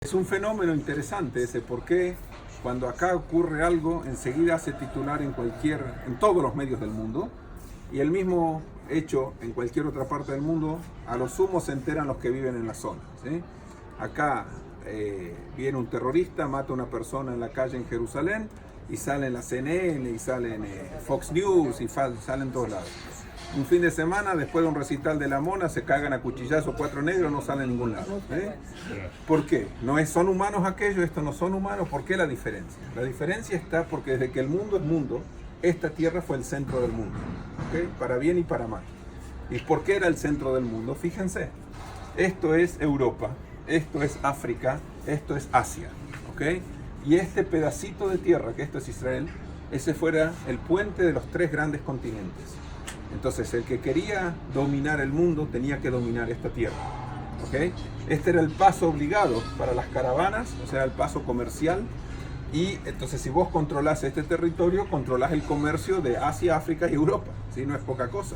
Es un fenómeno interesante ese, porque cuando acá ocurre algo, enseguida hace titular en todos los medios del mundo, y el mismo hecho en cualquier otra parte del mundo, a lo sumo se enteran los que viven en la zona, ¿sí? Acá viene un terrorista, mata a una persona en la calle en Jerusalén, y sale en la CNN, y sale en Fox News, y sale en todos lados. Un fin de semana, después de un recital de la Mona, se cagan a cuchillazos 4 negros, no sale en ningún lado. ¿Por qué? ¿Son humanos aquellos? ¿Estos no son humanos? ¿Por qué la diferencia? La diferencia está porque desde que el mundo es mundo, esta tierra fue el centro del mundo, ¿okay? Para bien y para mal. ¿Y por qué era el centro del mundo? Fíjense, esto es Europa, esto es África, esto es Asia, ¿okay? Y este pedacito de tierra, que esto es Israel, ese fuera el puente de los 3 grandes continentes. Entonces, el que quería dominar el mundo tenía que dominar esta tierra, ¿okay? Este era el paso obligado para las caravanas, o sea, el paso comercial. Y entonces, si vos controlás este territorio, controlás el comercio de Asia, África y Europa, ¿sí? No es poca cosa.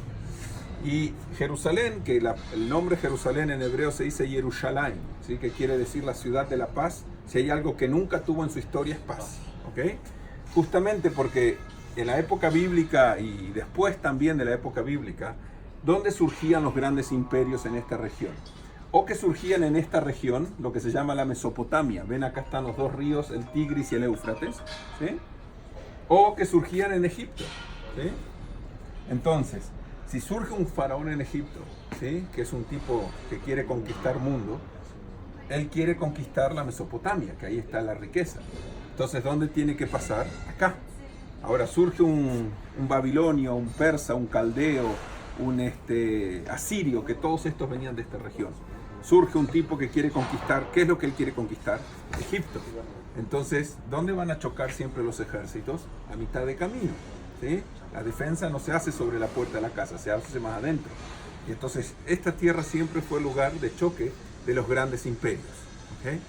Y Jerusalén, que el nombre Jerusalén en hebreo se dice Yerushalayim, ¿sí? Que quiere decir la ciudad de la paz. Si hay algo que nunca tuvo en su historia es paz, ¿okay? Justamente porque en la época bíblica y después también de la época bíblica, ¿dónde surgían los grandes imperios en esta región? O que surgían en esta región, lo que se llama la Mesopotamia. Ven, acá están los 2 ríos, el Tigris y el Éufrates, ¿sí? O que surgían en Egipto, ¿sí? Entonces, si surge un faraón en Egipto, ¿sí? Que es un tipo que quiere conquistar mundo, él quiere conquistar la Mesopotamia, que ahí está la riqueza. Entonces, ¿dónde tiene que pasar? Acá. Ahora surge un babilonio, un persa, un caldeo, un asirio, que todos estos venían de esta región. Surge un tipo que quiere conquistar. ¿Qué es lo que él quiere conquistar? Egipto. Entonces, ¿dónde van a chocar siempre los ejércitos? A mitad de camino, ¿sí? La defensa no se hace sobre la puerta de la casa, se hace más adentro. Y entonces, esta tierra siempre fue lugar de choque de los grandes imperios, ¿okay?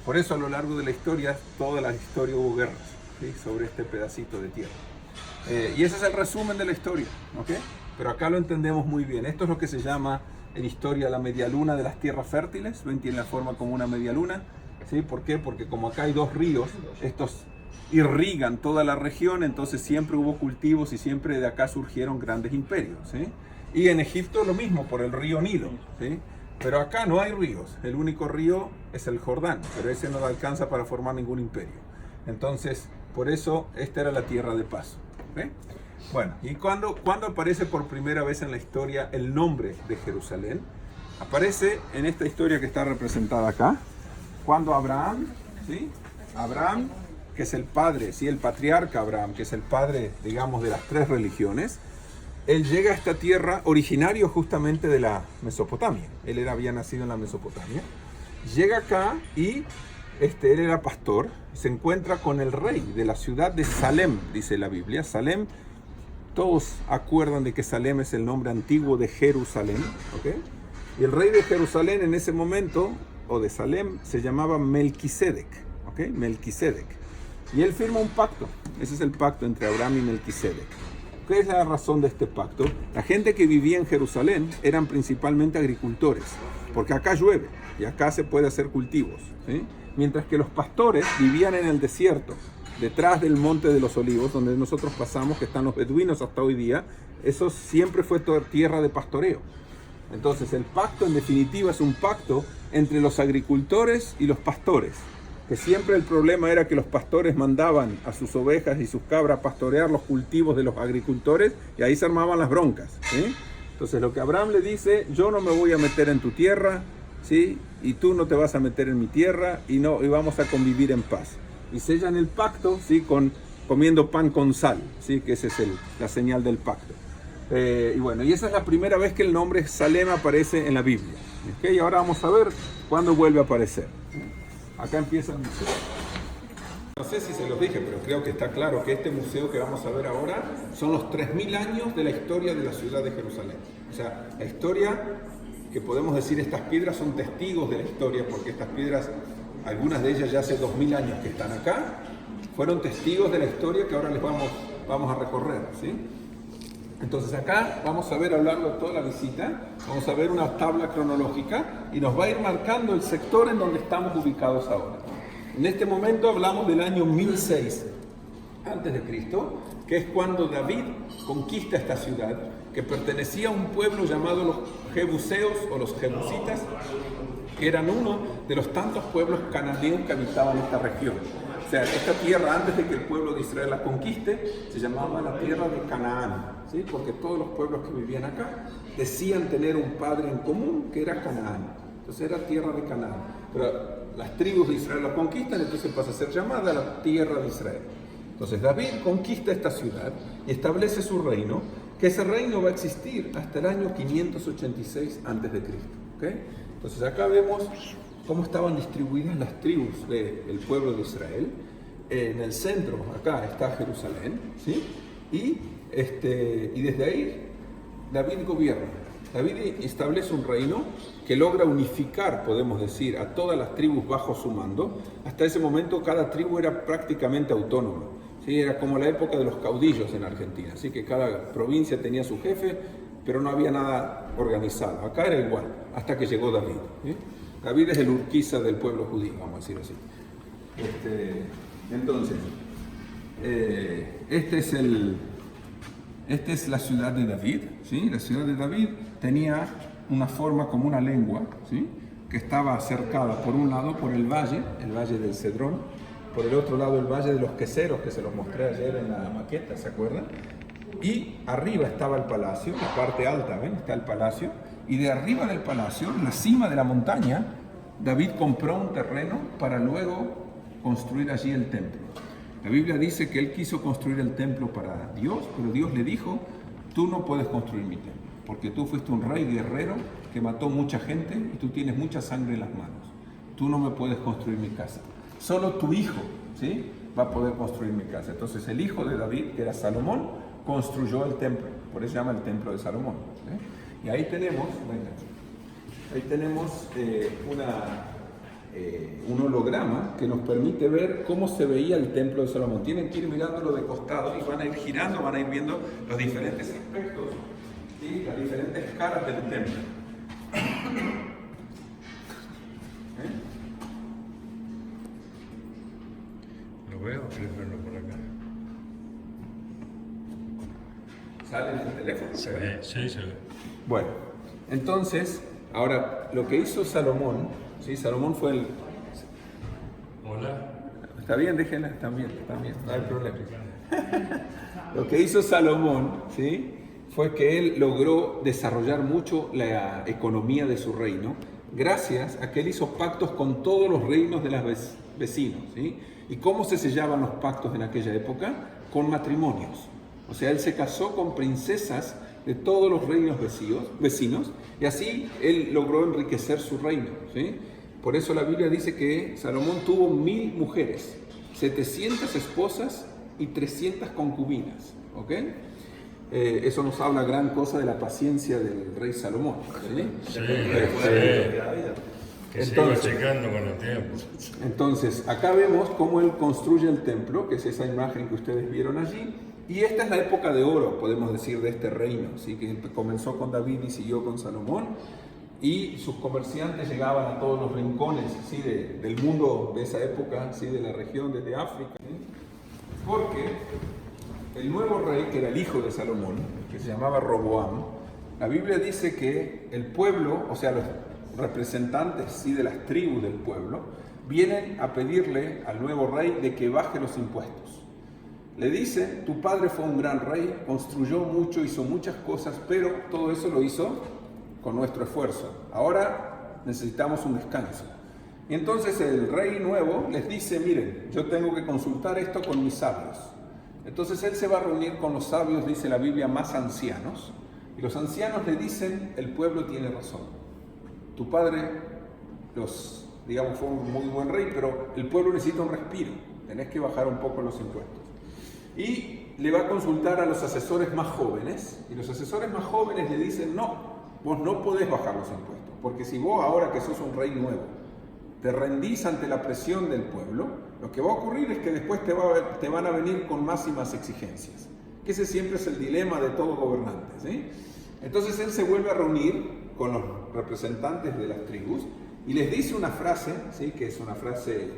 Por eso, a lo largo de la historia, toda la historia hubo guerras, ¿sí? Sobre este pedacito de tierra. Y ese es el resumen de la historia, ¿okay? Pero acá lo entendemos muy bien. Esto es lo que se llama en historia la media luna de las tierras fértiles. Ven, tiene la forma como una media luna, ¿sí? ¿Por qué? Porque como acá hay 2 ríos, estos irrigan toda la región, entonces siempre hubo cultivos y siempre de acá surgieron grandes imperios, ¿sí? Y en Egipto lo mismo, por el río Nilo, ¿sí? Pero acá no hay ríos, el único río es el Jordán, pero ese no alcanza para formar ningún imperio. Entonces, por eso esta era la tierra de paso, ¿okay? Bueno, ¿y cuándo aparece por primera vez en la historia el nombre de Jerusalén? Aparece en esta historia que está representada acá, cuando Abraham, ¿sí? Abraham, que es el padre, ¿sí? El patriarca Abraham, que es el padre, digamos, de las 3 religiones, él llega a esta tierra originario justamente de la Mesopotamia. Él había nacido en la Mesopotamia. Llega acá y él era pastor, se encuentra con el rey de la ciudad de Salem, dice la Biblia. Salem, todos acuerdan de que Salem es el nombre antiguo de Jerusalén, ¿okay? Y el rey de Jerusalén en ese momento, o de Salem, se llamaba Melquisedec, ¿okay? Melquisedec. Y él firma un pacto. Ese es el pacto entre Abraham y Melquisedec. ¿Qué es la razón de este pacto? La gente que vivía en Jerusalén eran principalmente agricultores, porque acá llueve y acá se puede hacer cultivos, ¿sí? Mientras que los pastores vivían en el desierto, detrás del Monte de los Olivos, donde nosotros pasamos, que están los beduinos hasta hoy día. Eso siempre fue toda tierra de pastoreo. Entonces, el pacto en definitiva es un pacto entre los agricultores y los pastores, que siempre el problema era que los pastores mandaban a sus ovejas y sus cabras a pastorear los cultivos de los agricultores, y ahí se armaban las broncas, ¿sí? Entonces, lo que Abraham le dice: yo no me voy a meter en tu tierra, ¿sí? Y tú no te vas a meter en mi tierra, y vamos a convivir en paz. Y sellan el pacto, ¿sí? Comiendo pan con sal, ¿sí? Que esa es la señal del pacto. Y bueno, y esa es la primera vez que el nombre Salem aparece en la Biblia, ¿okay? Y ahora vamos a ver cuándo vuelve a aparecer. Acá empieza el museo. No sé si se los dije, pero creo que está claro que este museo que vamos a ver ahora son los 3000 años de la historia de la ciudad de Jerusalén. O sea, la historia que podemos decir, estas piedras son testigos de la historia, porque estas piedras, algunas de ellas ya hace 2000 años que están acá, fueron testigos de la historia que ahora les vamos a recorrer, ¿sí? Entonces acá vamos a ver a lo largo de toda la visita, vamos a ver una tabla cronológica y nos va a ir marcando el sector en donde estamos ubicados ahora. En este momento hablamos del año 1006 antes de Cristo, que es cuando David conquista esta ciudad, que pertenecía a un pueblo llamado los Jebuseos o los Jebusitas, que eran uno de los tantos pueblos cananeos que habitaban esta región. O sea, esta tierra, antes de que el pueblo de Israel la conquiste, se llamaba la tierra de Canaán, ¿sí? Porque todos los pueblos que vivían acá decían tener un padre en común, que era Canaán. Entonces era tierra de Canaán. Pero las tribus de Israel la conquistan, entonces pasa a ser llamada la tierra de Israel. Entonces David conquista esta ciudad y establece su reino, que ese reino va a existir hasta el año 586 a.C. ¿Okay? Entonces acá vemos cómo estaban distribuidas las tribus del pueblo de Israel. En el centro, acá está Jerusalén, ¿sí? Y desde ahí David gobierna. David establece un reino que logra unificar, podemos decir, a todas las tribus bajo su mando. Hasta ese momento cada tribu era prácticamente autónoma, ¿sí? Era como la época de los caudillos en Argentina, así que cada provincia tenía su jefe, pero no había nada organizado. Acá era igual, hasta que llegó David, ¿sí? David es el Urquiza del pueblo judío, vamos a decir así. Entonces, esta es la ciudad de David, ¿sí? La ciudad de David tenía una forma como una lengua, ¿sí? Que estaba cercada por un lado por el valle del Cedrón, por el otro lado el valle de los Queseros, que se los mostré ayer en la maqueta, ¿se acuerdan? Y arriba estaba el palacio, la parte alta, ¿ven? Está el palacio, y de arriba del palacio, en la cima de la montaña, David compró un terreno para luego construir allí el templo. La Biblia dice que él quiso construir el templo para Dios, pero Dios le dijo: tú no puedes construir mi templo, porque tú fuiste un rey guerrero que mató mucha gente y tú tienes mucha sangre en las manos. Tú no me puedes construir mi casa. Solo tu hijo, ¿sí?, va a poder construir mi casa. Entonces el hijo de David, que era Salomón, construyó el templo. Por eso se llama el templo de Salomón, ¿sí? Y ahí tenemos, un holograma que nos permite ver cómo se veía el templo de Salomón. Tienen que ir mirándolo de costado y van a ir girando, van a ir viendo los diferentes aspectos, ¿sí?, las diferentes caras del templo. Lo veo, quiero verlo por acá. ¿Sale en el teléfono? Sí, se ve. Bueno, entonces, ahora, lo que hizo Salomón, ¿sí? Salomón fue el... Hola. Está bien, déjenla, también, no hay problema. Lo que hizo Salomón, ¿sí?, fue que él logró desarrollar mucho la economía de su reino, gracias a que él hizo pactos con todos los reinos de los vecinos, ¿sí? ¿Y cómo se sellaban los pactos en aquella época? Con matrimonios. O sea, él se casó con princesas de todos los reinos vecinos, y así él logró enriquecer su reino, ¿sí? Por eso la Biblia dice que Salomón tuvo 1000 mujeres, 700 esposas y 300 concubinas, ¿ok? Eso nos habla gran cosa de la paciencia del rey Salomón, ¿sí? Que se iba checando con el tiempo. Entonces, acá vemos cómo él construye el templo, que es esa imagen que ustedes vieron allí. Y esta es la época de oro, podemos decir, de este reino, ¿sí?, que comenzó con David y siguió con Salomón, y sus comerciantes llegaban a todos los rincones, ¿sí?, del mundo de esa época, ¿sí?, de la región, desde África, ¿sí? Porque el nuevo rey, que era el hijo de Salomón, que se llamaba Roboam, la Biblia dice que el pueblo, o sea, los representantes, ¿sí?, de las tribus del pueblo, vienen a pedirle al nuevo rey de que baje los impuestos. Le dice: tu padre fue un gran rey, construyó mucho, hizo muchas cosas, pero todo eso lo hizo con nuestro esfuerzo. Ahora necesitamos un descanso. Y entonces el rey nuevo les dice: miren, yo tengo que consultar esto con mis sabios. Entonces él se va a reunir con los sabios, dice la Biblia, más ancianos. Y los ancianos le dicen: el pueblo tiene razón. Tu padre, fue un muy buen rey, pero el pueblo necesita un respiro. Tenés que bajar un poco los impuestos. Y le va a consultar a los asesores más jóvenes, y los asesores más jóvenes le dicen: no, vos no podés bajar los impuestos, porque si vos, ahora que sos un rey nuevo, te rendís ante la presión del pueblo, lo que va a ocurrir es que después te van a venir con más y más exigencias. Que ese siempre es el dilema de todo gobernante, ¿sí? Entonces él se vuelve a reunir con los representantes de las tribus y les dice una frase, ¿sí? Que es una frase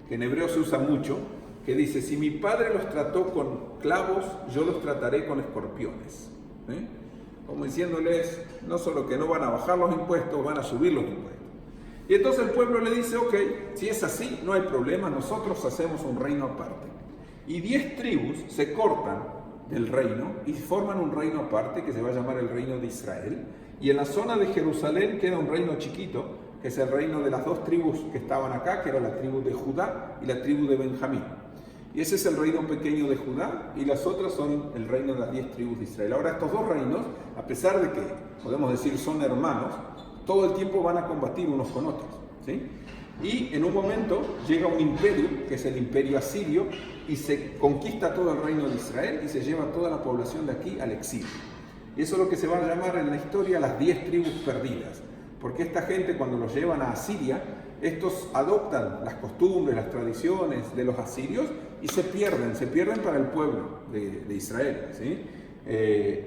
que en hebreo se usa mucho, que dice: si mi padre los trató con clavos, yo los trataré con escorpiones, ¿sí? Como diciéndoles, no solo que no van a bajar los impuestos, van a subir los impuestos. Y entonces el pueblo le dice: ok, si es así, no hay problema, nosotros hacemos un reino aparte. Y 10 tribus se cortan del reino y forman un reino aparte que se va a llamar el reino de Israel. Y en la zona de Jerusalén queda un reino chiquito, que es el reino de las 2 tribus que estaban acá, que era la tribu de Judá y la tribu de Benjamín. Y ese es el reino pequeño de Judá, y las otras son el reino de las 10 tribus de Israel. Ahora, estos 2 reinos, a pesar de que, podemos decir, son hermanos, todo el tiempo van a combatir unos con otros, ¿sí? Y en un momento llega un imperio, que es el imperio asirio, y se conquista todo el reino de Israel y se lleva toda la población de aquí al exilio. Y eso es lo que se va a llamar en la historia las 10 tribus perdidas, porque esta gente, cuando los llevan a Asiria, estos adoptan las costumbres, las tradiciones de los asirios y se pierden para el pueblo de Israel, ¿sí?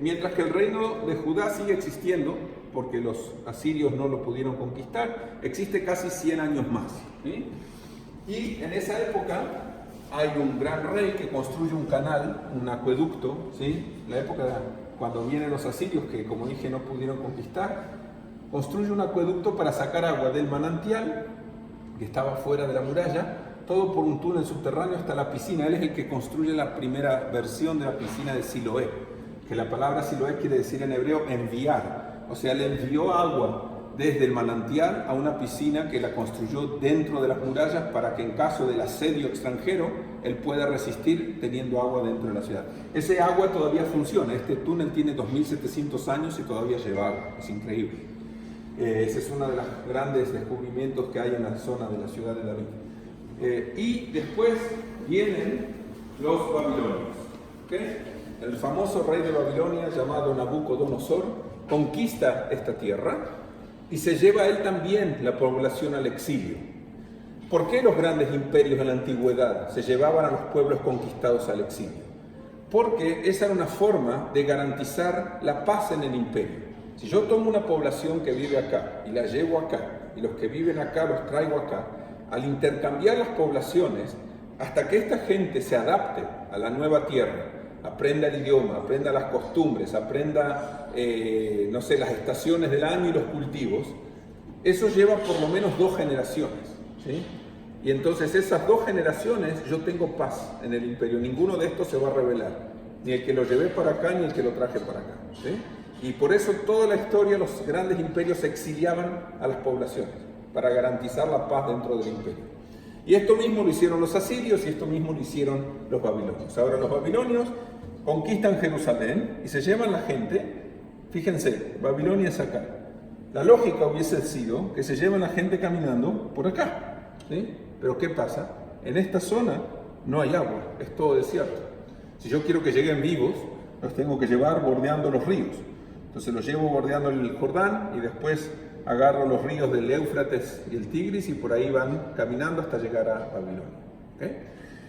Mientras que el reino de Judá sigue existiendo, porque los asirios no lo pudieron conquistar, existe casi 100 años más, ¿sí? Y en esa época hay un gran rey que construye un canal, un acueducto, ¿sí? La época cuando vienen los asirios, que como dije no pudieron conquistar, construye un acueducto para sacar agua del manantial, que estaba fuera de la muralla, todo por un túnel subterráneo hasta la piscina. Él es el que construye la primera versión de la piscina de Siloé, que la palabra Siloé quiere decir en hebreo enviar. O sea, le envió agua desde el manantial a una piscina que la construyó dentro de las murallas para que en caso del asedio extranjero él pueda resistir teniendo agua dentro de la ciudad. Ese agua todavía funciona. Este túnel tiene 2700 años y todavía lleva agua. Es increíble. Ese es uno de los grandes descubrimientos que hay en la zona de la ciudad de David. Y después vienen los babilonios, ¿okay? El famoso rey de Babilonia llamado Nabucodonosor conquista esta tierra y se lleva a él también la población al exilio. ¿Por qué los grandes imperios en la antigüedad se llevaban a los pueblos conquistados al exilio? Porque esa era una forma de garantizar la paz en el imperio. Si yo tomo una población que vive acá y la llevo acá, y los que viven acá los traigo acá, al intercambiar las poblaciones, hasta que esta gente se adapte a la nueva tierra, aprenda el idioma, aprenda las costumbres, aprenda, no sé, las estaciones del año y los cultivos, eso lleva por lo menos 2 generaciones, ¿sí? Y entonces esas 2 generaciones yo tengo paz en el imperio, ninguno de estos se va a rebelar, ni el que lo llevé para acá ni el que lo traje para acá, ¿sí? Y por eso toda la historia los grandes imperios exiliaban a las poblaciones, para garantizar la paz dentro del imperio. Y esto mismo lo hicieron los asirios y esto mismo lo hicieron los babilonios. Ahora los babilonios conquistan Jerusalén y se llevan la gente. Fíjense, Babilonia es acá. La lógica hubiese sido que se llevan la gente caminando por acá, ¿sí? Pero ¿qué pasa? En esta zona no hay agua, es todo desierto. Si yo quiero que lleguen vivos, los tengo que llevar bordeando los ríos. Entonces los llevo bordeando el Jordán y después agarro los ríos del Éufrates y el Tigris y por ahí van caminando hasta llegar a Babilonia, ¿okay?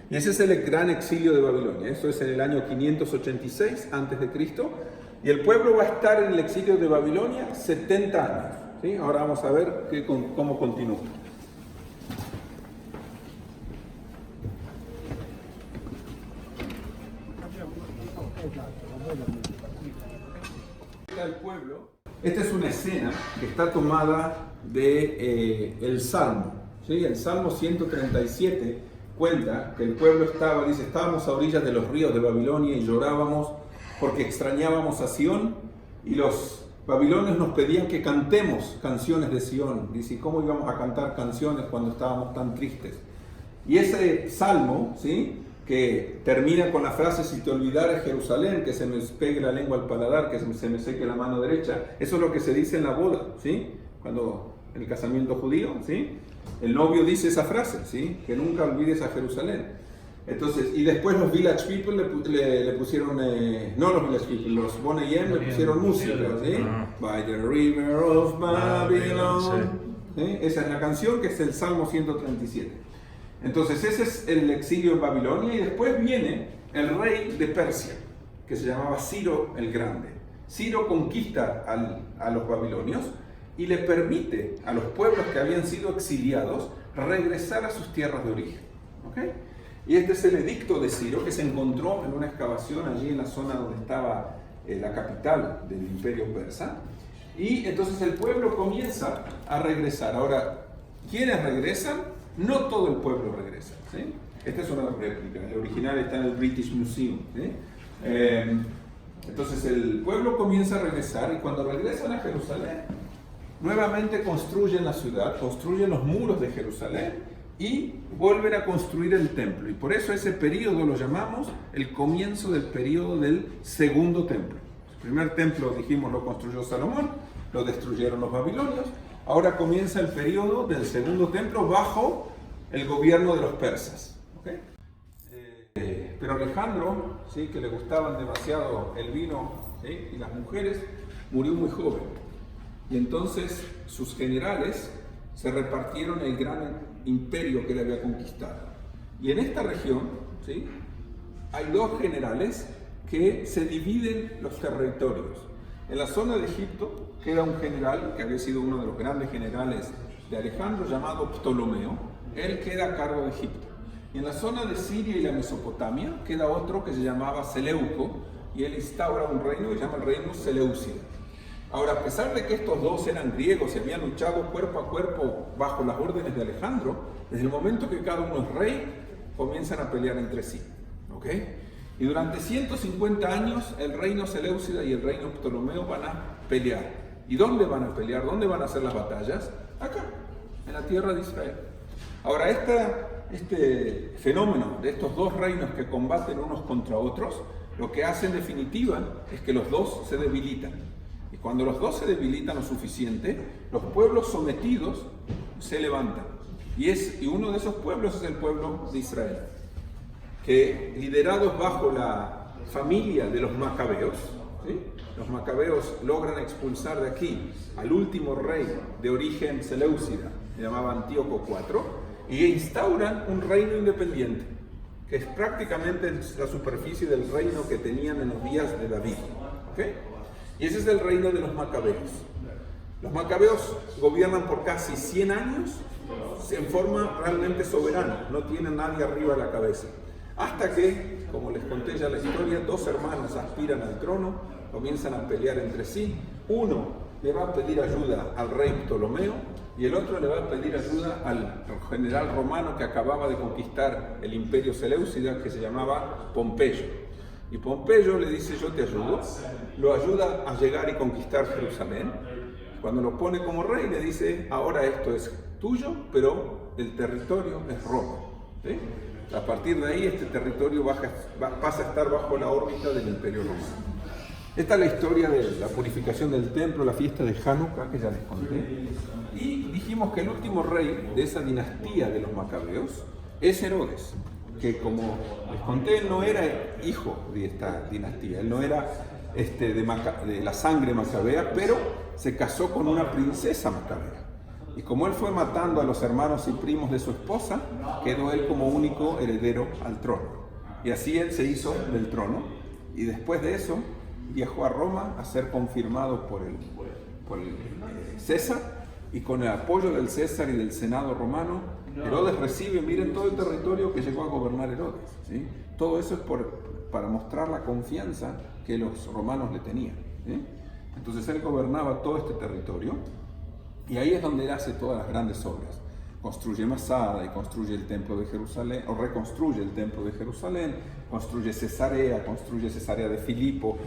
Y ese es el gran exilio de Babilonia. Eso es en el año 586 a.C. Y el pueblo va a estar en el exilio de Babilonia 70 años, ¿sí? Ahora vamos a ver cómo continúa. El pueblo. Esta es una escena que está tomada de el Salmo, ¿sí? El Salmo 137 cuenta que el pueblo dice, estábamos a orillas de los ríos de Babilonia y llorábamos porque extrañábamos a Sión y los babilonios nos pedían que cantemos canciones de Sión. Dice, ¿cómo íbamos a cantar canciones cuando estábamos tan tristes? Y ese Salmo, ¿sí?, que termina con la frase, si te olvidares Jerusalén, que se me pegue la lengua al paladar, que se me seque la mano derecha. Eso es lo que se dice en la boda, ¿sí? Cuando en el casamiento judío, ¿sí? El novio dice esa frase, ¿sí? Que nunca olvides a Jerusalén. Entonces, y después los Village People le pusieron, no los Village People, los Boney M le pusieron música, ¿sí? By the River of Babylon. ¿Sí? Esa es la canción, que es el Salmo 137. Entonces ese es el exilio en Babilonia y después viene el rey de Persia, que se llamaba Ciro el Grande. Ciro conquista a los babilonios y le permite a los pueblos que habían sido exiliados regresar a sus tierras de origen. ¿Okay? Y este es el edicto de Ciro, que se encontró en una excavación allí en la zona donde estaba la capital del imperio persa. Y entonces el pueblo comienza a regresar. Ahora, ¿quiénes regresan? No todo el pueblo regresa. ¿Sí? Esta es una réplica, el original está en el British Museum. ¿Sí? Entonces el pueblo comienza a regresar, y cuando regresan a Jerusalén, nuevamente construyen la ciudad, construyen los muros de Jerusalén y vuelven a construir el templo. Y por eso ese periodo lo llamamos el comienzo del periodo del segundo templo. El primer templo, dijimos, lo construyó Salomón, lo destruyeron los babilonios. Ahora comienza el periodo del segundo templo bajo el gobierno de los persas. ¿Okay? Pero Alejandro, ¿sí?, que le gustaban demasiado el vino, ¿sí?, y las mujeres, murió muy joven. Y entonces sus generales se repartieron el gran imperio que él había conquistado. Y en esta región, ¿sí?, hay dos generales que se dividen los territorios. En la zona de Egipto queda un general que había sido uno de los grandes generales de Alejandro, llamado Ptolomeo. Él queda a cargo de Egipto. Y en la zona de Siria y la Mesopotamia queda otro que se llamaba Seleuco, y él instaura un reino que se llama el reino Seleucida. Ahora, a pesar de que estos dos eran griegos y habían luchado cuerpo a cuerpo bajo las órdenes de Alejandro, desde el momento que cada uno es rey, comienzan a pelear entre sí. ¿Okay? Y durante 150 años el reino Seleucida y el reino Ptolomeo van a pelear. ¿Y dónde van a pelear? ¿Dónde van a hacer las batallas? Acá, en la tierra de Israel. Ahora, este fenómeno de estos dos reinos que combaten unos contra otros, lo que hace en definitiva es que los dos se debilitan. Y cuando los dos se debilitan lo suficiente, los pueblos sometidos se levantan. Y uno de esos pueblos es el pueblo de Israel, que liderados bajo la familia de los macabeos, ¿sí?, los macabeos logran expulsar de aquí al último rey de origen seleucida, se llamaba Antíoco IV, y instauran un reino independiente, que es prácticamente la superficie del reino que tenían en los días de David. ¿Okay? Y ese es el reino de los macabeos. Los macabeos gobiernan por casi 100 años en forma realmente soberana, no tienen nadie arriba de la cabeza. Hasta que, como les conté ya la historia, dos hermanos aspiran al trono, comienzan a pelear entre sí. Uno le va a pedir ayuda al rey Ptolomeo y el otro le va a pedir ayuda al general romano que acababa de conquistar el imperio seleucida, que se llamaba Pompeyo. Y Pompeyo le dice: yo te ayudo, lo ayuda a llegar y conquistar Jerusalén. Cuando lo pone como rey le dice: ahora esto es tuyo, pero el territorio es Roma. ¿Sí? A partir de ahí este territorio pasa a estar bajo la órbita del imperio romano. Esta es la historia de la purificación del templo, la fiesta de Hanukkah, que ya les conté. Y dijimos que el último rey de esa dinastía de los macabeos es Herodes, que, como les conté, él no era hijo de esta dinastía, él no era de la sangre macabea, pero se casó con una princesa macabea. Y como él fue matando a los hermanos y primos de su esposa, quedó él como único heredero al trono. Y así él se hizo del trono, y después de eso viajó a Roma a ser confirmado por el César, y con el apoyo del César y del Senado romano, Herodes recibe, miren todo el territorio que llegó a gobernar Herodes. ¿Sí? Todo eso es para mostrar la confianza que los romanos le tenían. ¿Sí? Entonces él gobernaba todo este territorio, y ahí es donde él hace todas las grandes obras. Construye Masada y construye el templo de Jerusalén, o reconstruye el templo de Jerusalén, construye Cesarea de Filipo,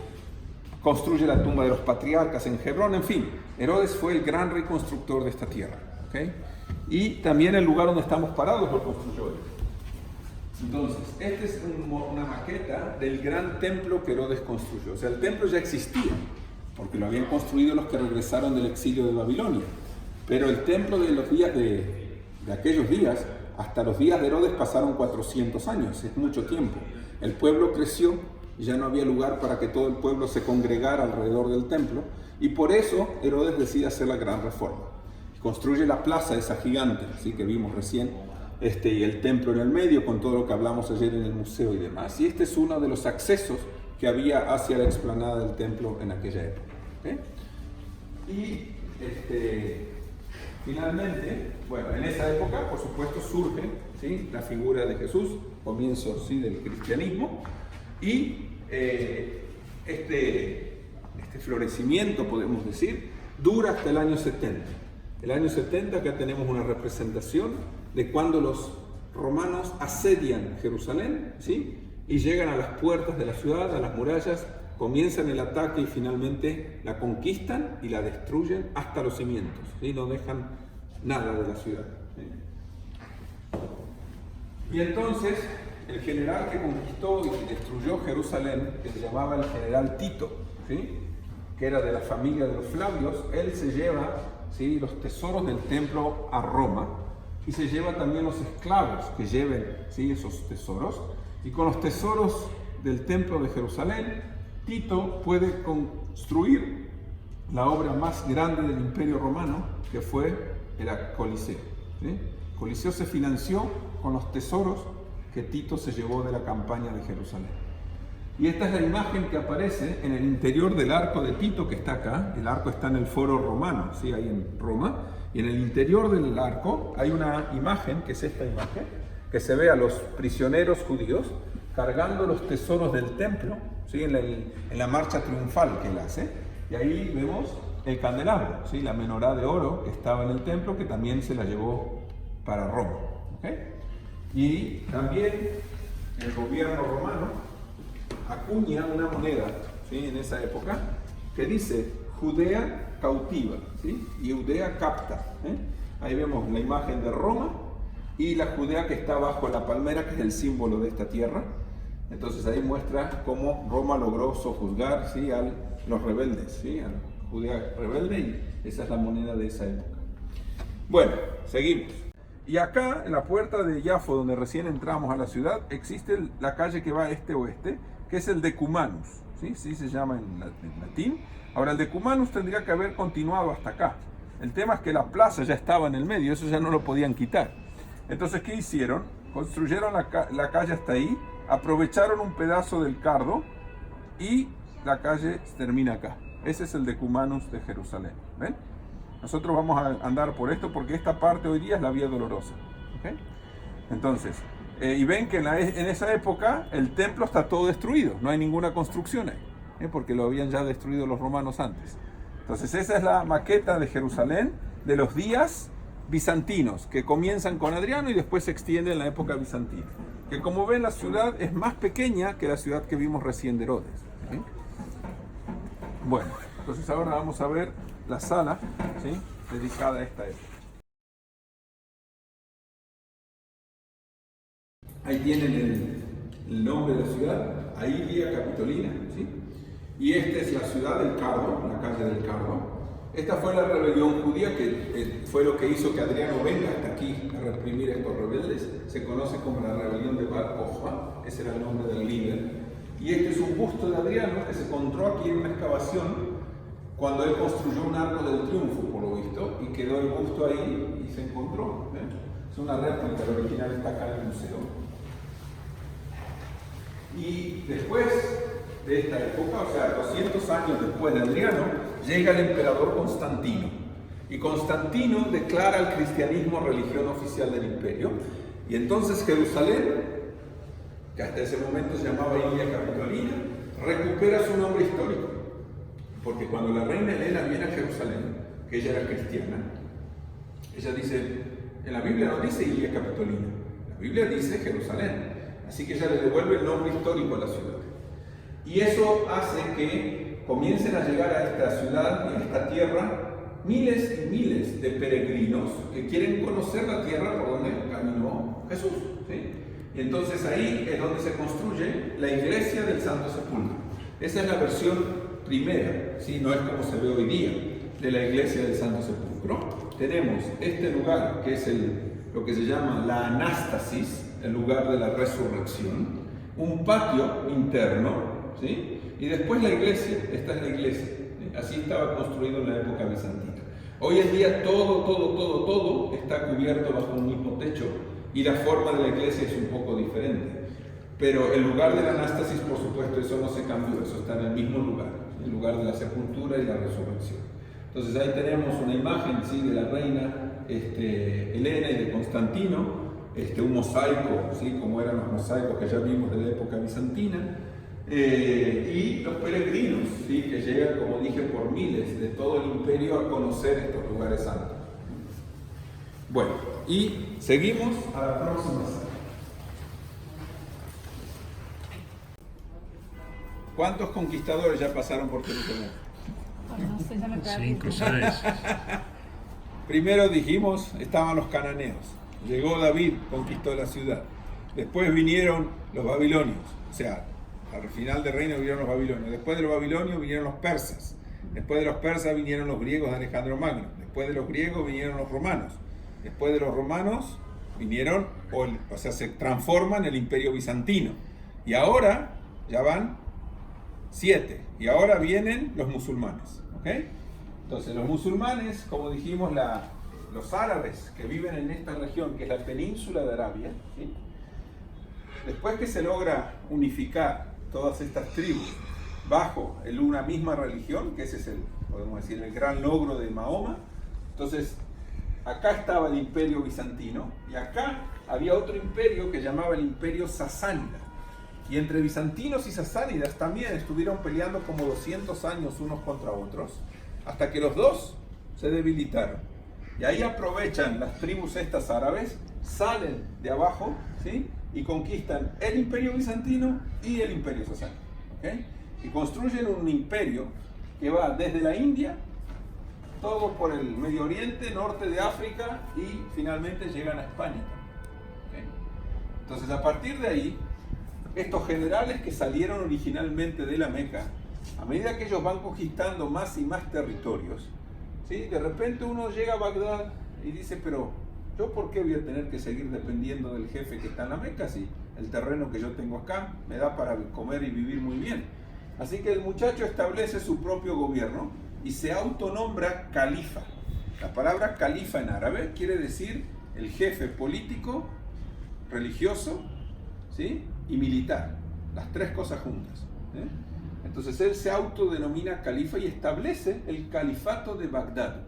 construye la tumba de los patriarcas en Hebrón. En fin, Herodes fue el gran reconstructor de esta tierra. ¿Okay? Y también el lugar donde estamos parados lo construyó él. Entonces, esta es una maqueta del gran templo que Herodes construyó. O sea, el templo ya existía, porque lo habían construido los que regresaron del exilio de Babilonia. Pero el templo de los días de aquellos días, hasta los días de Herodes pasaron 400 años, es mucho tiempo. El pueblo creció y ya no había lugar para que todo el pueblo se congregara alrededor del templo, y por eso Herodes decide hacer la gran reforma. Construye la plaza esa gigante, ¿sí?, que vimos recién, y el templo en el medio, con todo lo que hablamos ayer en el museo y demás. Y este es uno de los accesos que había hacia la explanada del templo en aquella época. ¿Okay? Y finalmente, bueno, en esa época, por supuesto, surge, ¿sí?, la figura de Jesús, comienzo, ¿sí?, del cristianismo, y este florecimiento, podemos decir, dura hasta el año 70. El año 70, acá tenemos una representación de cuando los romanos asedian Jerusalén, ¿sí?, y llegan a las puertas de la ciudad, a las murallas, comienzan el ataque y finalmente la conquistan y la destruyen hasta los cimientos, ¿sí? No dejan nada de la ciudad, ¿sí? Y entonces el general que conquistó y destruyó Jerusalén, que se llamaba el general Tito, ¿sí?, que era de la familia de los Flavios, él se lleva, ¿sí?, los tesoros del templo a Roma y se lleva también los esclavos que lleven, ¿sí?, esos tesoros. Y con los tesoros del templo de Jerusalén, Tito puede construir la obra más grande del Imperio Romano, que fue el Coliseo, ¿sí? El Coliseo se financió con los tesoros que Tito se llevó de la campaña de Jerusalén. Y esta es la imagen que aparece en el interior del arco de Tito, que está acá. El arco está en el Foro Romano, ¿sí?, ahí en Roma. Y en el interior del arco hay una imagen, que es esta imagen, que se ve a los prisioneros judíos cargando los tesoros del templo, ¿sí?, en la marcha triunfal que él hace. Y ahí vemos el candelabro, ¿sí?, la menorá de oro que estaba en el templo, que también se la llevó para Roma. ¿Okay? Y también el gobierno romano acuña una moneda, ¿sí?, en esa época, que dice Judea cautiva, ¿sí?, y Judea capta. Ahí vemos la imagen de Roma y la Judea que está bajo la palmera, que es el símbolo de esta tierra. Entonces ahí muestra cómo Roma logró sojuzgar, ¿sí?, a los rebeldes, ¿sí?, a la Judea rebelde, y esa es la moneda de esa época. Bueno, seguimos. Y acá, en la puerta de Jafo, donde recién entramos a la ciudad, existe la calle que va este-oeste, que es el Decumanus, ¿sí?, sí se llama en latín. Ahora, el Decumanus tendría que haber continuado hasta acá. El tema es que la plaza ya estaba en el medio, eso ya no lo podían quitar. Entonces, ¿qué hicieron? Construyeron la calle hasta ahí, aprovecharon un pedazo del Cardo y la calle termina acá. Ese es el Decumanus de Jerusalén. ¿Ven? Nosotros vamos a andar por esto porque esta parte hoy día es la Vía Dolorosa. ¿Okay? Entonces, y ven que en esa época el templo está todo destruido, no hay ninguna construcción ahí, porque lo habían ya destruido los romanos antes. Entonces, esa es la maqueta de Jerusalén de los días bizantinos, que comienzan con Adriano y después se extienden en la época bizantina. Que como ven, la ciudad es más pequeña que la ciudad que vimos recién de Herodes. ¿Sí? Bueno, entonces ahora vamos a ver la sala, ¿sí?, dedicada a esta época. Ahí tienen el nombre de la ciudad, Aelia Capitolina, ¿sí? Y esta es la ciudad del Cardo, la calle del Cardo. Esta fue la rebelión judía que fue lo que hizo que Adriano venga hasta aquí a reprimir a estos rebeldes. Se conoce como la rebelión de Bar Kokhba, ese era el nombre del líder. Y este es un busto de Adriano que se encontró aquí en una excavación cuando él construyó un arco del triunfo, por lo visto, y quedó el busto ahí y se encontró. Es una réplica, el original está acá en el museo. Y después de esta época, o sea, 200 años después de Adriano, llega el emperador Constantino. Y Constantino declara el cristianismo religión oficial del imperio. Y entonces Jerusalén, que hasta ese momento se llamaba Aelia Capitolina, recupera su nombre histórico. Porque cuando la reina Helena viene a Jerusalén, que ella era cristiana, ella dice, en la Biblia no dice Aelia Capitolina, la Biblia dice Jerusalén. Así que ella le devuelve el nombre histórico a la ciudad. Y eso hace que comiencen a llegar a esta ciudad y a esta tierra miles y miles de peregrinos que quieren conocer la tierra por donde caminó Jesús, ¿sí? Y entonces ahí es donde se construye la iglesia del Santo Sepulcro. Esa es la versión primera, ¿sí? No es como se ve hoy día de la iglesia del Santo Sepulcro. Tenemos este lugar que es lo que se llama la Anástasis, el lugar de la resurrección, un patio interno, ¿sí? Y después la iglesia, esta es la iglesia, ¿sí? Así estaba construido en la época bizantina. Hoy en día todo está cubierto bajo un mismo techo y la forma de la iglesia es un poco diferente. Pero el lugar de la anástasis, por supuesto, eso no se cambió, eso está en el mismo lugar, el lugar de la sepultura y la resurrección. Entonces ahí tenemos una imagen, ¿sí?, de la reina Helena y de Constantino, un mosaico, ¿sí?, como eran los mosaicos que ya vimos de la época bizantina, y los peregrinos, ¿sí?, que llegan, como dije, por miles de todo el imperio a conocer estos lugares santos. Bueno, y seguimos a la próxima sala. ¿Cuántos conquistadores ya pasaron por Jerusalén? No sé, ya me perdí. 5, 6. Primero dijimos, estaban los cananeos. Llegó David, conquistó la ciudad. Después vinieron los babilonios. O sea, al final del reino vinieron los babilonios. Después de los babilonios vinieron los persas. Después de los persas vinieron los griegos de Alejandro Magno. Después de los griegos vinieron los romanos. Después de los romanos vinieron, o sea, se transforma en el imperio bizantino. Y ahora ya van 7. Y ahora vienen los musulmanes. ¿Ok? Entonces, los musulmanes, como dijimos, los árabes que viven en esta región, que es la península de Arabia, ¿sí?, después que se logra unificar todas estas tribus bajo una misma religión, que ese es podemos decir, el gran logro de Mahoma, entonces acá estaba el imperio bizantino y acá había otro imperio que llamaba el imperio sasánida. Y entre bizantinos y sasánidas también estuvieron peleando como 200 años unos contra otros, hasta que los dos se debilitaron. Y ahí aprovechan las tribus estas árabes, salen de abajo, ¿sí?, y conquistan el imperio bizantino y el imperio sasánida. ¿Okay? Y construyen un imperio que va desde la India, todo por el Medio Oriente, norte de África y finalmente llegan a España. ¿Okay? Entonces, a partir de ahí, estos generales que salieron originalmente de la Meca, a medida que ellos van conquistando más y más territorios, ¿sí?, de repente uno llega a Bagdad y dice, pero ¿yo por qué voy a tener que seguir dependiendo del jefe que está en la Meca si el terreno que yo tengo acá me da para comer y vivir muy bien? Así que el muchacho establece su propio gobierno y se autonombra califa. La palabra califa en árabe quiere decir el jefe político, religioso, ¿sí?, y militar, las tres cosas juntas. Entonces él se autodenomina califa y establece el califato de Bagdad.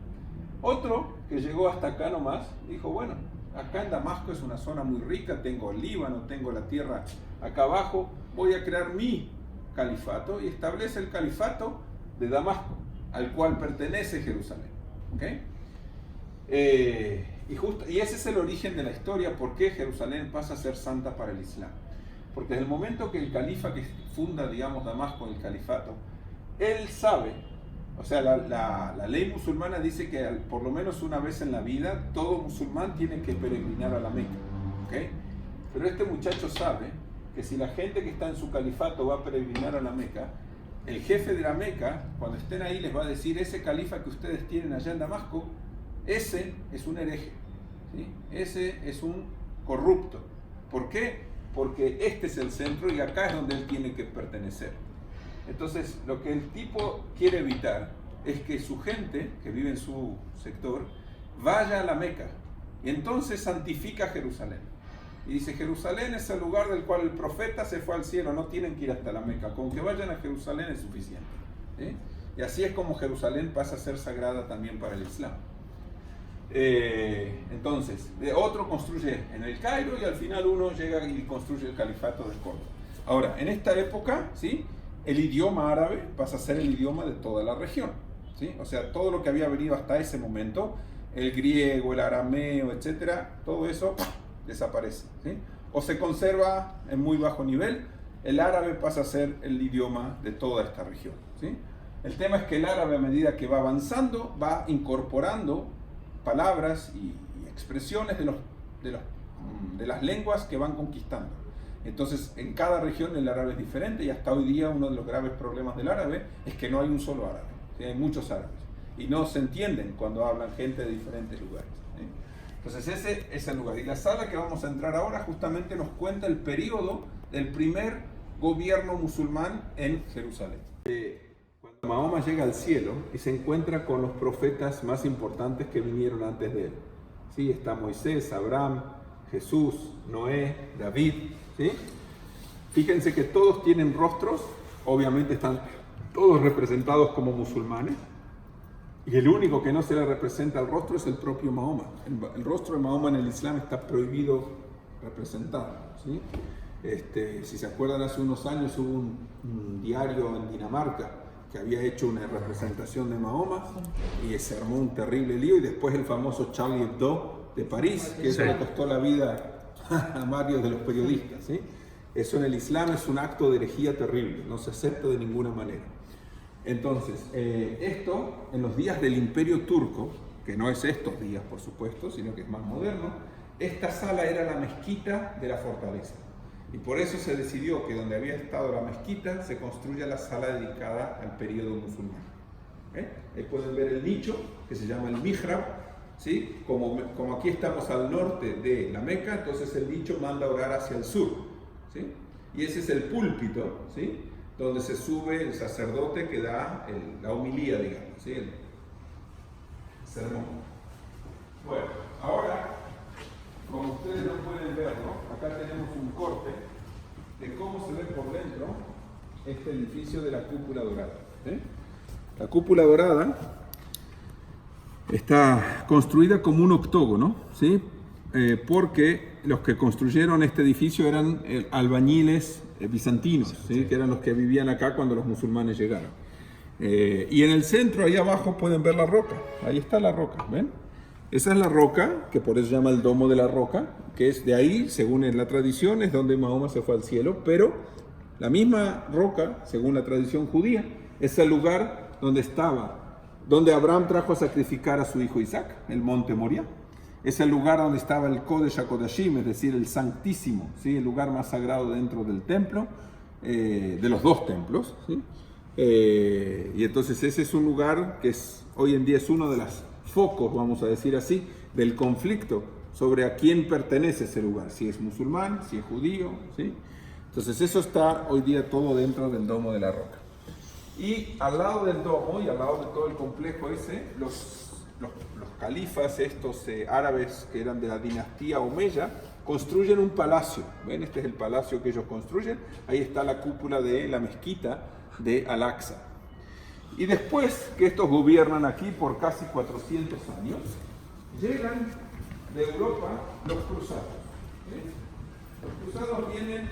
Otro que llegó hasta acá nomás, dijo, bueno, acá en Damasco es una zona muy rica, tengo el Líbano, tengo la tierra acá abajo, voy a crear mi califato, y establece el califato de Damasco, al cual pertenece Jerusalén. ¿Okay? Y ese es el origen de la historia, por qué Jerusalén pasa a ser santa para el Islam. Porque desde el momento que el califa que funda, digamos, Damasco, el califato, él sabe, o sea, la ley musulmana dice que por lo menos una vez en la vida todo musulmán tiene que peregrinar a la Meca. ¿Okay? Pero este muchacho sabe que si la gente que está en su califato va a peregrinar a la Meca, el jefe de la Meca, cuando estén ahí, les va a decir, ese califa que ustedes tienen allá en Damasco, ese es un hereje, ¿sí? Ese es un corrupto. ¿Por qué? Porque este es el centro y acá es donde él tiene que pertenecer. Entonces, lo que el tipo quiere evitar es que su gente, que vive en su sector, vaya a la Meca y entonces santifica Jerusalén. Y dice, Jerusalén es el lugar del cual el profeta se fue al cielo, no tienen que ir hasta la Meca, con que vayan a Jerusalén es suficiente. ¿Sí? Y así es como Jerusalén pasa a ser sagrada también para el Islam. Entonces, otro construye en el Cairo y al final uno llega y construye el califato de Córdoba. Ahora, en esta época, ¿sí?, el idioma árabe pasa a ser el idioma de toda la región, ¿sí? O sea, todo lo que había venido hasta ese momento, el griego, el arameo, etcétera, todo eso desaparece, ¿sí? O se conserva en muy bajo nivel. El árabe pasa a ser el idioma de toda esta región, ¿sí? El tema es que el árabe, a medida que va avanzando, va incorporando palabras y expresiones de las lenguas que van conquistando. Entonces, en cada región el árabe es diferente y hasta hoy día uno de los graves problemas del árabe es que no hay un solo árabe, ¿sí? Hay muchos árabes y no se entienden cuando hablan gente de diferentes lugares, ¿sí? Entonces ese es el lugar. Y la sala que vamos a entrar ahora justamente nos cuenta el periodo del primer gobierno musulmán en Jerusalén. Cuando Mahoma llega al cielo y se encuentra con los profetas más importantes que vinieron antes de él, ¿sí? Está Moisés, Abraham, Jesús, Noé, David, ¿sí? Fíjense que todos tienen rostros, obviamente están todos representados como musulmanes, y el único que no se le representa el rostro es el propio Mahoma. El rostro de Mahoma en el Islam está prohibido representar, ¿sí? Si se acuerdan, hace unos años hubo un diario en Dinamarca que había hecho una representación de Mahoma y se armó un terrible lío, y después el famoso Charlie Hebdo de París, que eso le costó la vida a varios de los periodistas, ¿sí? Eso en el Islam es un acto de herejía terrible, no se acepta de ninguna manera. Entonces, esto en los días del Imperio Turco, que no es estos días por supuesto, sino que es más moderno, esta sala era la mezquita de la fortaleza. Y por eso se decidió que donde había estado la mezquita se construya la sala dedicada al periodo musulmán. Ahí pueden ver el nicho que se llama el mihrab, ¿sí? Como aquí estamos al norte de la Meca, entonces el nicho manda a orar hacia el sur, ¿sí? Y ese es el púlpito, ¿sí? Donde se sube el sacerdote que da la homilía, digamos, ¿sí? El sermón. Bueno, ahora, como ustedes no pueden verlo, acá tenemos un corte de cómo se ve por dentro este edificio de la cúpula dorada, ¿sí? La cúpula dorada está construida como un octógono, ¿sí? Porque los que construyeron este edificio eran albañiles bizantinos, ¿sí? Que eran los que vivían acá cuando los musulmanes llegaron. Y en el centro, ahí abajo, pueden ver la roca. Ahí está la roca, ¿ven? Esa es la roca, que por eso se llama el Domo de la Roca, que es de ahí, según la tradición, es donde Mahoma se fue al cielo, pero la misma roca, según la tradición judía, es el lugar donde Abraham trajo a sacrificar a su hijo Isaac, el monte Moria. Es el lugar donde estaba el Kodesh HaKodashim, es decir, el Santísimo, ¿sí? El lugar más sagrado dentro del templo, de los dos templos, ¿sí? Y entonces ese es un lugar que hoy en día es uno de los focos, vamos a decir así, del conflicto sobre a quién pertenece ese lugar, si es musulmán, si es judío, ¿sí? Entonces eso está hoy día todo dentro del Domo de la Roca. Y al lado del domo y al lado de todo el complejo ese, los califas estos árabes que eran de la dinastía Omeya construyen un palacio. ¿Ven? Este es el palacio que ellos construyen. Ahí está la cúpula de la mezquita de Al-Aqsa. Y después que estos gobiernan aquí por casi 400 años, llegan de Europa los cruzados. Los cruzados vienen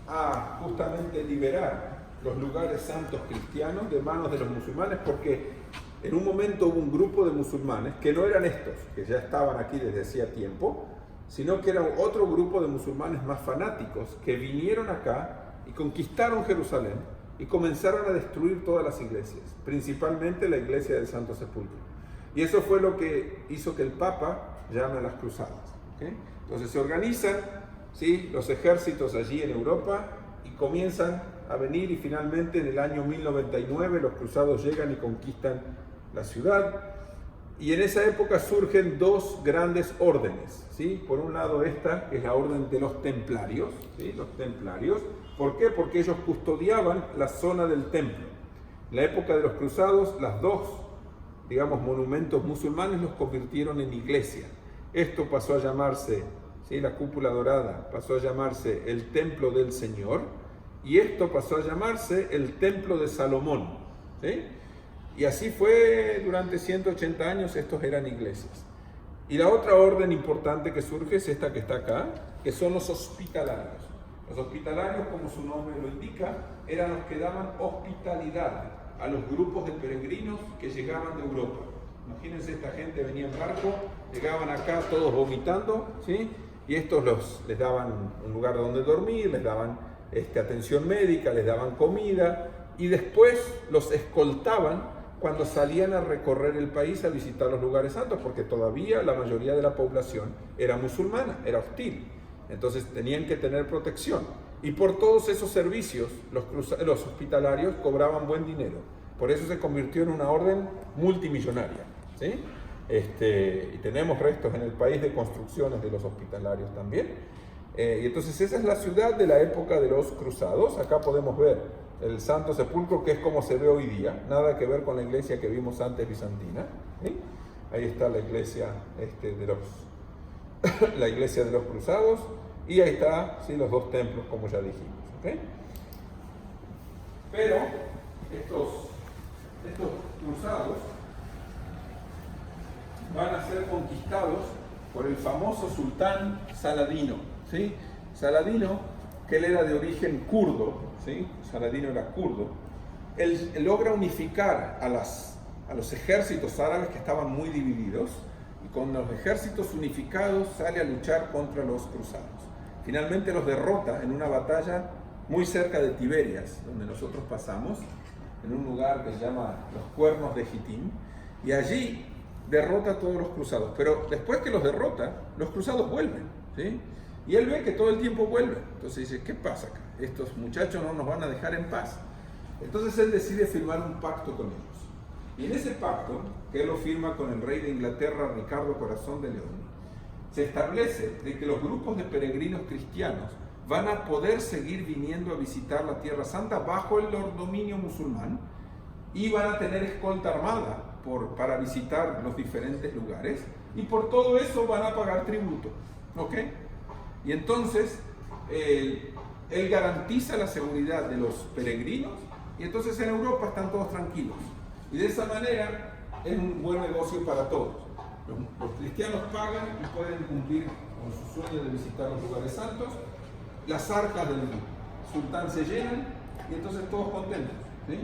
a justamente liberar los lugares santos cristianos de manos de los musulmanes, porque en un momento hubo un grupo de musulmanes que no eran estos, que ya estaban aquí desde hacía tiempo, sino que era otro grupo de musulmanes más fanáticos que vinieron acá y conquistaron Jerusalén y comenzaron a destruir todas las iglesias, principalmente la iglesia del Santo Sepulcro. Y eso fue lo que hizo que el Papa llame a las cruzadas, ¿okay? Entonces se organizan, ¿sí?, los ejércitos allí en Europa y comienzan a venir, y finalmente en el año 1099 los cruzados llegan y conquistan la ciudad. Y en esa época surgen dos grandes órdenes, ¿sí? Por un lado esta es la orden de los templarios, ¿sí? Los templarios. ¿Por qué? Porque ellos custodiaban la zona del templo. En la época de los cruzados, las dos, digamos, monumentos musulmanes los convirtieron en iglesia. Esto pasó a llamarse, ¿sí?, la cúpula dorada, pasó a llamarse el Templo del Señor, y esto pasó a llamarse el Templo de Salomón, ¿sí? Y así fue durante 180 años, estos eran iglesias. Y la otra orden importante que surge es esta que está acá, que son los hospitalarios. Los hospitalarios, como su nombre lo indica, eran los que daban hospitalidad a los grupos de peregrinos que llegaban de Europa. Imagínense, esta gente venía en barco, llegaban acá todos vomitando, ¿sí? Y estos les daban un lugar donde dormir, les daban atención médica, les daban comida, y después los escoltaban cuando salían a recorrer el país a visitar los lugares santos, porque todavía la mayoría de la población era musulmana, era hostil. Entonces tenían que tener protección. Y por todos esos servicios, los hospitalarios cobraban buen dinero. Por eso se convirtió en una orden multimillonaria, ¿sí? Y tenemos restos en el país de construcciones de los hospitalarios también. Y entonces esa es la ciudad de la época de los cruzados. Acá podemos ver el Santo Sepulcro, que es como se ve hoy día, nada que ver con la iglesia que vimos antes bizantina, ¿sí? Ahí está la iglesia la iglesia de los cruzados. Y ahí está, ¿sí? Los dos templos, como ya dijimos. ¿Okay? Pero estos cruzados van a ser conquistados por el famoso sultán Saladino. ¿Sí? Saladino, que él era de origen kurdo, ¿sí? Saladino era kurdo. Él logra unificar a los ejércitos árabes que estaban muy divididos, y con los ejércitos unificados sale a luchar contra los cruzados. Finalmente los derrota en una batalla muy cerca de Tiberias, donde nosotros pasamos, en un lugar que se llama los Cuernos de Jitim, y allí derrota a todos los cruzados. Pero después que los derrota, los cruzados vuelven, ¿sí? Y él ve que todo el tiempo vuelven. Entonces dice, ¿qué pasa acá? Estos muchachos no nos van a dejar en paz. Entonces él decide firmar un pacto con ellos. Y en ese pacto, que él lo firma con el rey de Inglaterra, Ricardo Corazón de León, se establece de que los grupos de peregrinos cristianos van a poder seguir viniendo a visitar la Tierra Santa bajo el dominio musulmán, y van a tener escolta armada para visitar los diferentes lugares, y por todo eso van a pagar tributo. ¿Ok? Y entonces él garantiza la seguridad de los peregrinos, y entonces en Europa están todos tranquilos. Y de esa manera es un buen negocio para todos. Los cristianos pagan y pueden cumplir con su sueño de visitar los lugares santos. Las arcas del sultán se llenan y entonces todos contentos, ¿sí?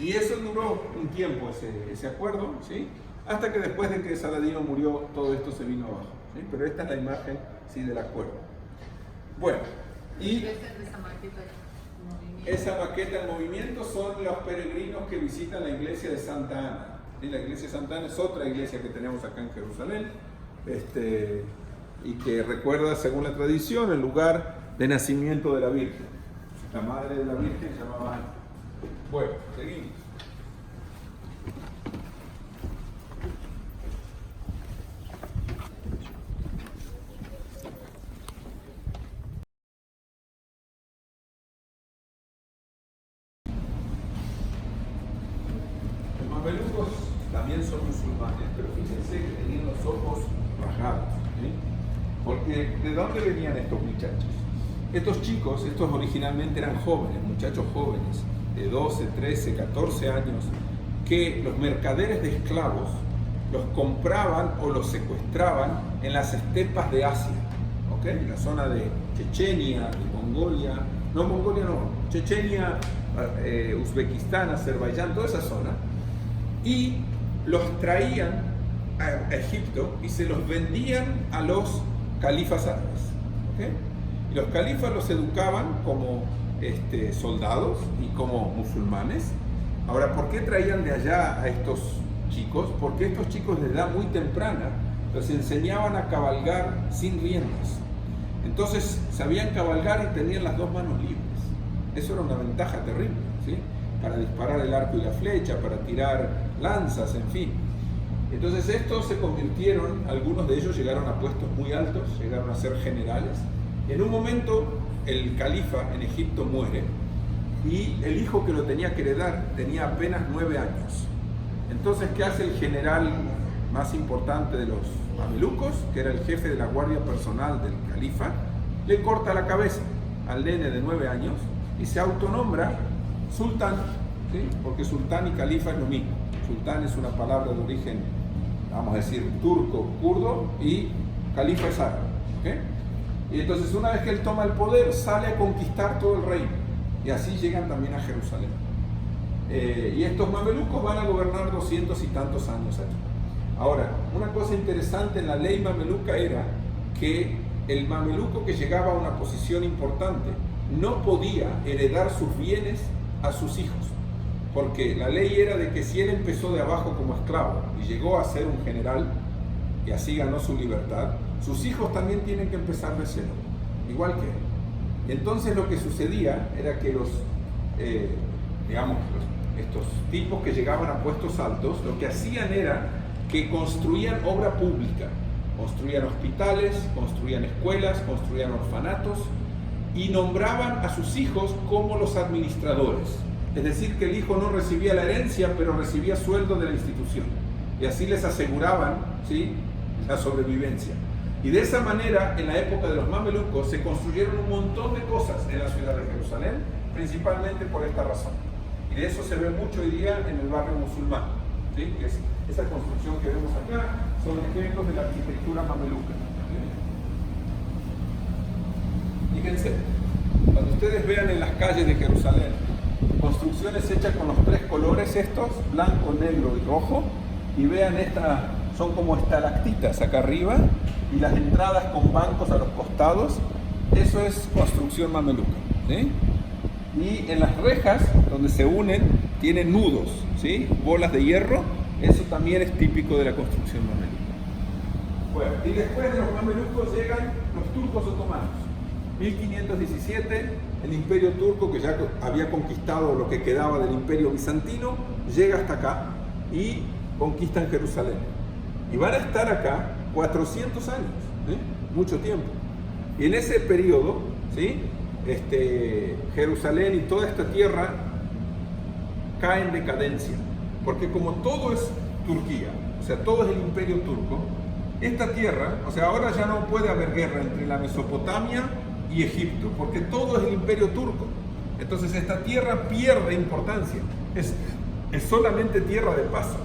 Y eso duró un tiempo, ese acuerdo, ¿sí? Hasta que después de que Saladino murió, todo esto se vino abajo, ¿sí? Pero esta es la imagen, ¿sí?, del acuerdo. Bueno, y esa maqueta en movimiento son los peregrinos que visitan la iglesia de Santa Ana. ¿Sí? La iglesia de Santa Ana es otra iglesia que tenemos acá en Jerusalén, y que recuerda, según la tradición, el lugar de nacimiento de la Virgen. La madre de la Virgen se llamaba Ana. Bueno, seguimos. Los mamelucos también son musulmanes, pero fíjense que tenían los ojos rasgados, ¿sí? Porque ¿de dónde venían estos muchachos? Estos chicos, estos originalmente eran jóvenes, muchachos jóvenes, de 12, 13, 14 años, que los mercaderes de esclavos los compraban o los secuestraban en las estepas de Asia, ¿ok? En la zona de Chechenia, de Mongolia, Chechenia, Uzbekistán, Azerbaiyán, toda esa zona, y los traían a Egipto y se los vendían a los califas árabes, ¿ok? Y los califas los educaban como soldados y como musulmanes. Ahora, ¿por qué traían de allá a estos chicos? Porque estos chicos de edad muy temprana los enseñaban a cabalgar sin riendas. Entonces sabían cabalgar y tenían las dos manos libres. Eso era una ventaja terrible, ¿sí? Para disparar el arco y la flecha, para tirar lanzas, en fin. Entonces estos se convirtieron, algunos de ellos llegaron a puestos muy altos, llegaron a ser generales. En un momento el califa en Egipto muere y el hijo que lo tenía que heredar tenía apenas 9 años. Entonces, ¿qué hace el general más importante de los mamelucos, que era el jefe de la guardia personal del califa? Le corta la cabeza al nene de 9 años y se autonombra sultán, ¿sí? Porque sultán y califa es lo mismo. Sultán es una palabra de origen, vamos a decir, turco, kurdo, y califa es árabe, ¿okay? Y entonces una vez que él toma el poder, sale a conquistar todo el reino, y así llegan también a Jerusalén. Y estos mamelucos van a gobernar 200 y tantos años allí. Ahora, una cosa interesante en la ley mameluca era que el mameluco que llegaba a una posición importante no podía heredar sus bienes a sus hijos, porque la ley era de que si él empezó de abajo como esclavo y llegó a ser un general y así ganó su libertad, sus hijos también tienen que empezar de cero, igual que él. Y entonces lo que sucedía era que estos tipos que llegaban a puestos altos, lo que hacían era que construían obra pública, construían hospitales, construían escuelas, construían orfanatos y nombraban a sus hijos como los administradores. Es decir, que el hijo no recibía la herencia, pero recibía sueldo de la institución. Y así les aseguraban, ¿sí?, la sobrevivencia. Y de esa manera, en la época de los mamelucos, se construyeron un montón de cosas en la ciudad de Jerusalén, principalmente por esta razón. Y de eso se ve mucho hoy día en el barrio musulmán, ¿sí? Que es esa construcción que vemos acá, son ejemplos de la arquitectura mameluca. ¿Sí? Fíjense, cuando ustedes vean en las calles de Jerusalén construcciones hechas con los tres colores estos, blanco, negro y rojo, y vean son como estalactitas acá arriba, y las entradas con bancos a los costados, eso es construcción mameluca, ¿sí? Y en las rejas, donde se unen, tienen nudos, ¿sí? Bolas de hierro, eso también es típico de la construcción mameluca. Bueno, y después de los mamelucos llegan los turcos otomanos. 1517, el imperio turco, que ya había conquistado lo que quedaba del imperio bizantino, llega hasta acá y conquistan Jerusalén. Y van a estar acá 400 años, ¿sí? Mucho tiempo. Y en ese periodo, ¿sí? Jerusalén y toda esta tierra cae en decadencia, porque como todo es Turquía, o sea, todo es el imperio turco, esta tierra, o sea, ahora ya no puede haber guerra entre la Mesopotamia y Egipto, porque todo es el imperio turco. Entonces esta tierra pierde importancia, es solamente tierra de paso.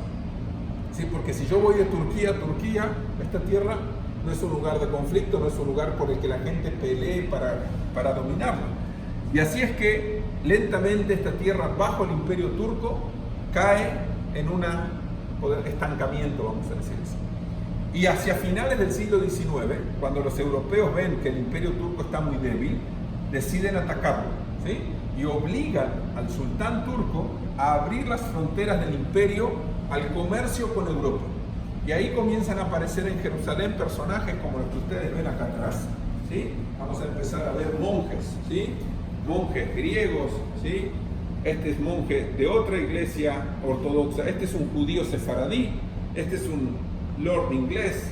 Sí, porque si yo voy de Turquía a Turquía, esta tierra no es un lugar de conflicto, no es un lugar por el que la gente pelee para dominarla. Y así es que lentamente esta tierra bajo el imperio turco cae en un estancamiento, vamos a decir así. Y hacia finales del siglo XIX, cuando los europeos ven que el imperio turco está muy débil, deciden atacarlo, ¿sí? Y obligan al sultán turco a abrir las fronteras del imperio al comercio con Europa. Y ahí comienzan a aparecer en Jerusalén personajes como los que ustedes ven acá atrás, ¿sí? Vamos a empezar a ver monjes, ¿sí? Monjes griegos, ¿sí? Este es monje de otra iglesia ortodoxa, este es un judío sefaradí, este es un lord inglés,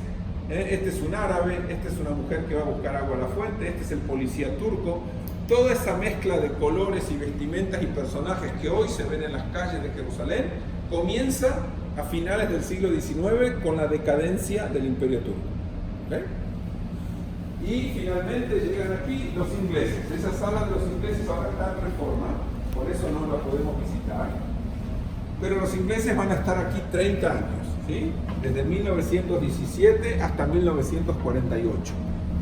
este es un árabe, esta es una mujer que va a buscar agua a la fuente, este es el policía turco. Toda esa mezcla de colores y vestimentas y personajes que hoy se ven en las calles de Jerusalén comienza a finales del siglo XIX con la decadencia del imperio turco. ¿Okay? Y finalmente llegan aquí los ingleses. Esa sala de los ingleses ahora está en reforma, por eso no la podemos visitar. Pero los ingleses van a estar aquí 30 años, ¿sí? Desde 1917 hasta 1948.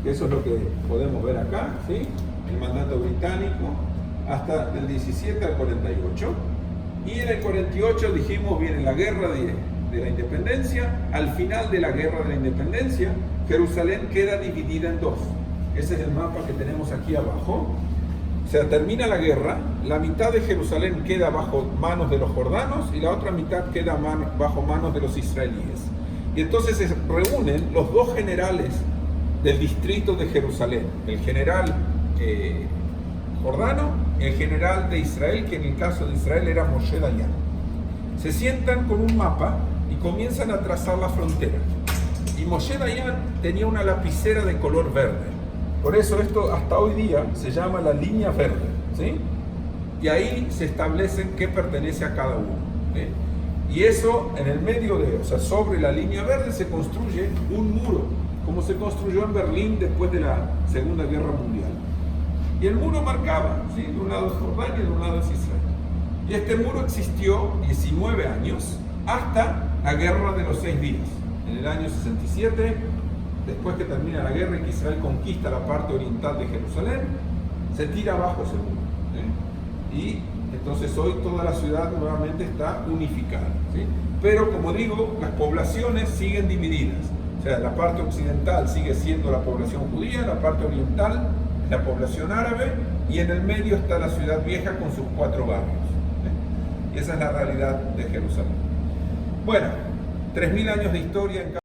Eso es lo que podemos ver acá, ¿sí? El mandato británico hasta del 17 al 48. Y en el 48 dijimos, viene la guerra de la independencia. Al final de la guerra de la independencia, Jerusalén queda dividida en dos. Ese es el mapa que tenemos aquí abajo. O sea, termina la guerra, la mitad de Jerusalén queda bajo manos de los jordanos y la otra mitad queda bajo manos de los israelíes. Y entonces se reúnen los dos generales del distrito de Jerusalén, el general jordano, el general de Israel, que en el caso de Israel era Moshe Dayan. Se sientan con un mapa y comienzan a trazar la frontera. Y Moshe Dayan tenía una lapicera de color verde. Por eso esto hasta hoy día se llama la línea verde, ¿sí? Y ahí se establecen qué pertenece a cada uno, ¿sí? Y eso en el medio o sea, sobre la línea verde se construye un muro, como se construyó en Berlín después de la Segunda Guerra Mundial. Y el muro marcaba, ¿sí? De un lado es Jordania y de un lado es Israel. Y este muro existió 19 años hasta la Guerra de los 6 días. En el año 67, después que termina la guerra y que Israel conquista la parte oriental de Jerusalén, se tira abajo ese muro, ¿sí? Y entonces hoy toda la ciudad nuevamente está unificada, ¿sí? Pero como digo, las poblaciones siguen divididas. O sea, la parte occidental sigue siendo la población judía, la parte oriental la población árabe, y en el medio está la ciudad vieja con sus 4 barrios. Y esa es la realidad de Jerusalén. Bueno, 3000 años de historia en cada